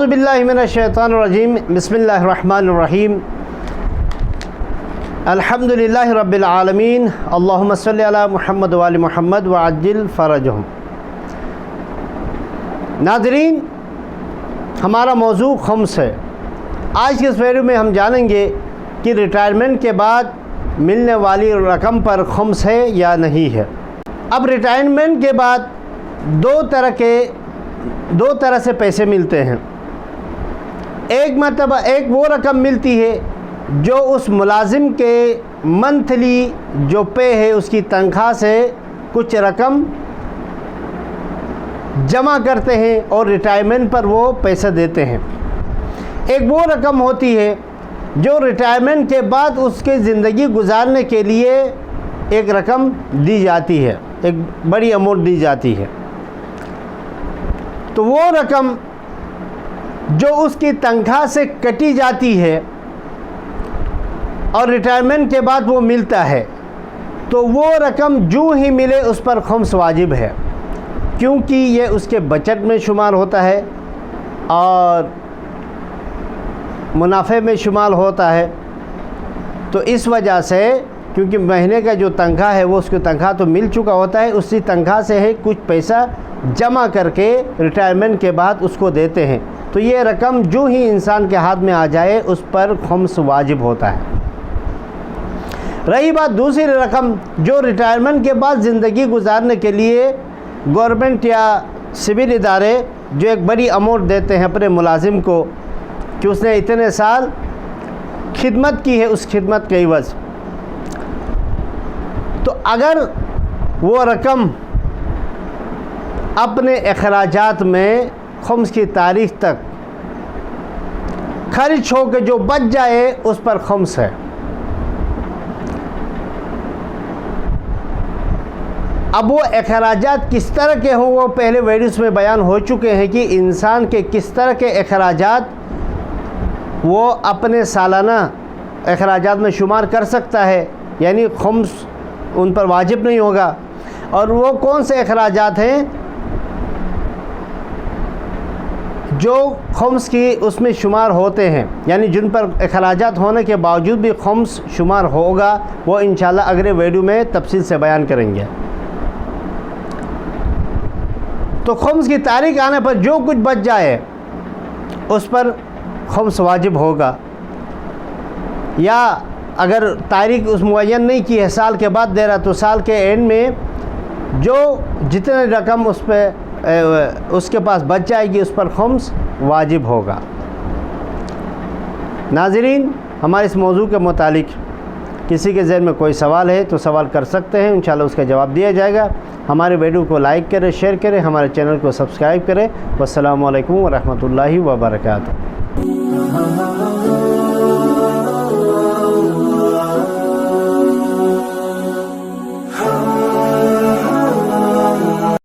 اعوذ باللہ من الشیطان الرجیم بسم اللہ الرحمن الرحیم الحمدللہ رب العالمین اللہم صلی علی محمد وآل محمد وعجل فرجہم۔ ناظرین، ہمارا موضوع خمس ہے۔ آج کے اس ویڈیو میں ہم جانیں گے کہ ریٹائرمنٹ کے بعد ملنے والی رقم پر خمس ہے یا نہیں ہے۔ اب ریٹائرمنٹ کے بعد دو طرح سے پیسے ملتے ہیں۔ ایک مرتبہ ایک وہ رقم ملتی ہے جو اس ملازم کے منتھلی جو پے ہے اس کی تنخواہ سے کچھ رقم جمع کرتے ہیں اور ریٹائرمنٹ پر وہ پیسہ دیتے ہیں۔ ایک وہ رقم ہوتی ہے جو ریٹائرمنٹ کے بعد اس کے زندگی گزارنے کے لیے ایک رقم دی جاتی ہے، ایک بڑی اماؤنٹ دی جاتی ہے۔ تو وہ رقم جو اس کی تنخواہ سے کٹی جاتی ہے اور ریٹائرمنٹ کے بعد وہ ملتا ہے، تو وہ رقم جو ہی ملے اس پر خمس واجب ہے، کیونکہ یہ اس کے بچت میں شمار ہوتا ہے اور منافع میں شمار ہوتا ہے۔ تو اس وجہ سے کیونکہ مہینے کا جو تنخواہ ہے وہ اس کو تنخواہ تو مل چکا ہوتا ہے، اسی تنخواہ سے ہے کچھ پیسہ جمع کر کے ریٹائرمنٹ کے بعد اس کو دیتے ہیں، تو یہ رقم جو ہی انسان کے ہاتھ میں آ جائے اس پر خمس واجب ہوتا ہے۔ رہی بات دوسری رقم جو ریٹائرمنٹ کے بعد زندگی گزارنے کے لیے گورنمنٹ یا سول ادارے جو ایک بڑی اماؤنٹ دیتے ہیں اپنے ملازم کو کہ اس نے اتنے سال خدمت کی ہے، اس خدمت کے عوض، تو اگر وہ رقم اپنے اخراجات میں خمس کی تاریخ تک خرچ ہو کے جو بچ جائے اس پر خمس ہے۔ اب وہ اخراجات کس طرح کے ہوں وہ پہلے ویڈیوز میں بیان ہو چکے ہیں کہ انسان کے کس طرح کے اخراجات وہ اپنے سالانہ اخراجات میں شمار کر سکتا ہے، یعنی خمس ان پر واجب نہیں ہوگا۔ اور وہ کون سے اخراجات ہیں جو خمس کی اس میں شمار ہوتے ہیں، یعنی جن پر اخراجات ہونے کے باوجود بھی خمس شمار ہوگا، وہ انشاءاللہ اگلے ویڈیو میں تفصیل سے بیان کریں گے۔ تو خمس کی تاریخ آنے پر جو کچھ بچ جائے اس پر خمس واجب ہوگا، یا اگر تاریخ اس معین نہیں کی ہے سال کے بعد دے رہا تو سال کے اینڈ میں جو جتنے رقم اس پہ اس کے پاس بچ جائے گی اس پر خمس واجب ہوگا۔ ناظرین، ہمارے اس موضوع کے متعلق کسی کے ذہن میں کوئی سوال ہے تو سوال کر سکتے ہیں، انشاءاللہ اس کا جواب دیا جائے گا۔ ہمارے ویڈیو کو لائک کریں، شیئر کریں، ہمارے چینل کو سبسکرائب کریں۔ والسلام علیکم ورحمۃ اللہ وبرکاتہ۔